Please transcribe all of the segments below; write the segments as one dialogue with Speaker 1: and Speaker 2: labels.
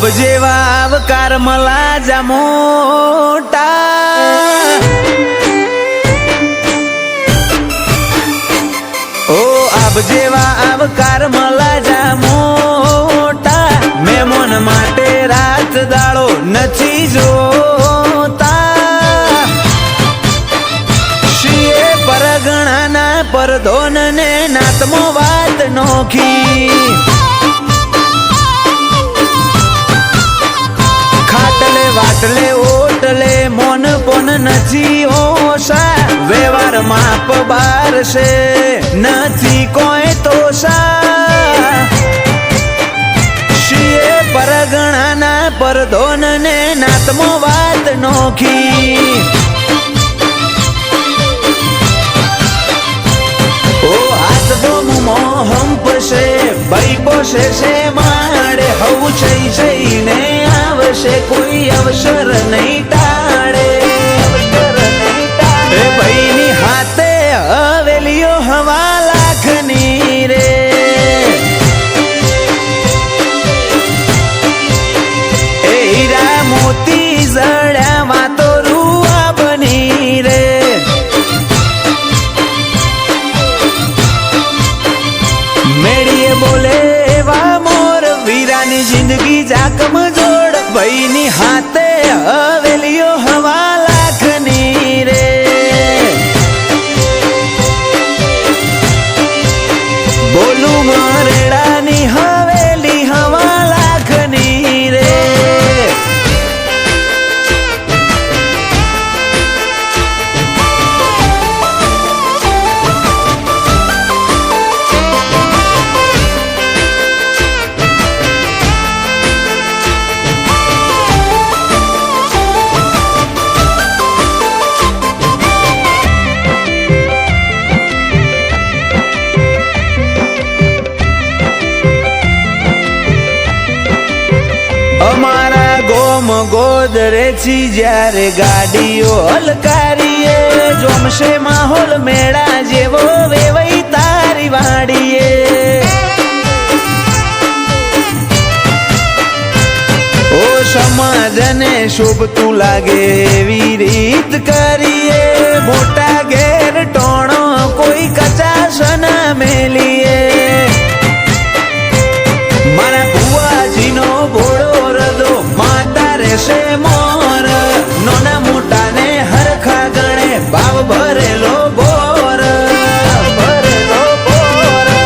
Speaker 1: આબ જેવા આવકાર મલા જા મોટા, ઓ આબ જેવા આવકાર મલા જા મોટા, મહેમાન માટે રાત દાડો નથી જોતા, શિયે પરગણાના પરધોન ને નાતમો વાત નોખી, વાટલે ઓટલે મોન પોન નથી ઓછા, વ્યવહાર માપ બાર છે નથી કોઈ તોષા, શિયે પરગણાના પરધોન ને નાતમો વાત નોખી, ઓ હાથ બોમો હંપશે ભાઈ પોષે છે માડે, હવું જઈ જઈને આવશે કોઈ અવસર નહીં ટાળે, એ ભાઈની હાથે હવેલીઓ હવા લાખની રે, એ હીરા મોતી જડ્યા વાતો રૂઆ બની રે, મેળીએ બોલે એવા મોર વીરાની જિંદગી જાકમ જોડ, ભાઈની હાથે હવેલીઓ હવા લાખની રે, બોલું મરેડાની હવેલી હવા લાખની રે, અમારા ગોમ ગોદરેથી જ્યારે ગાડીઓ હલકારીએ, જોમશે માહોલ મેળા જેવો વેવઈ તારી વાડીએ, ઓ સમાજને શોભતું લાગે એવી રીત કરીએ, મોટા ઘેર ટોણો કોઈ કચાશ ના મેલીએ, મારા ભુવાજીનો ભોળો રદો માતા રહેશે મોર, નોના મોટા ને હરખા ગણે ભાવ ભરેલો બોર,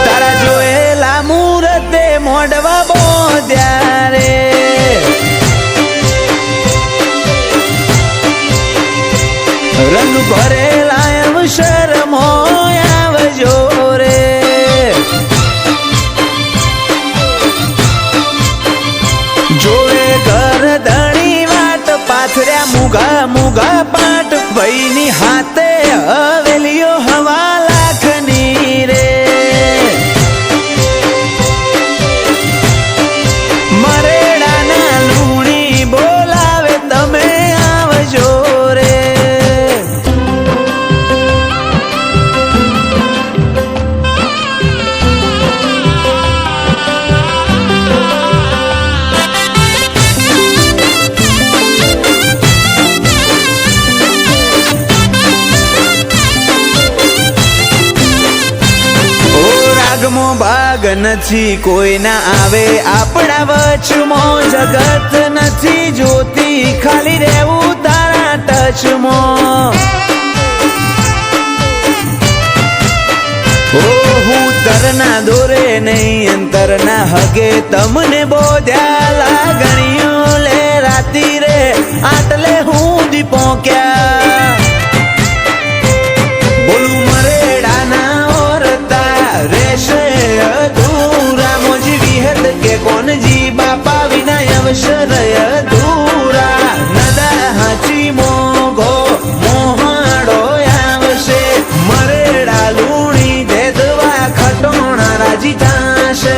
Speaker 1: તારા જોયેલા મૂરતે મોઢવા બોધ્યા રે, રંગ ભરેલા અવસર મોય આવજો રે, જોવે ઘર ધણી વાટ પાથર્યા મુગા મુગા પાટ, ભાઈની હાથે હવેલીઓ હવા લાખની રે, મરેડાના લૂણી બોલાવે તમે આવજો રે, ભાગ નથી કોઈ ના આવે આપણા વચમો, જગત નથી જોતી ખાલી રહેવું તારા ટચમો, હું તરના દોરે નહીં અંતરના હગે તમને બોધ્યા, લાગણીઓ લે રાતી રે આટલે હું દી પહોંચ્યા, બોલું મરેડાના ઓરતા રહેશે અધૂરા, મોજી વિહત કે કોનજી બાપા વિના અવસર અધૂરા, નદા હાચી મોઘો મોહાડો આવશે, મરેડા લૂણી દેદવા ખટોણા રાજી થાશે,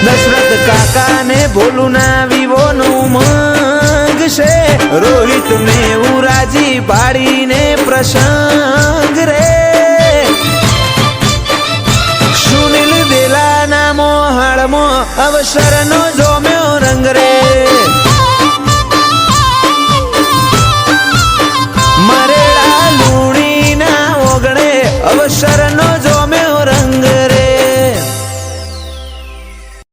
Speaker 1: દશરથ કાકા ને ભોલું ના વિવોનું મંગશે, રોહિત મેવું રાજી પાડીને પ્રસંગ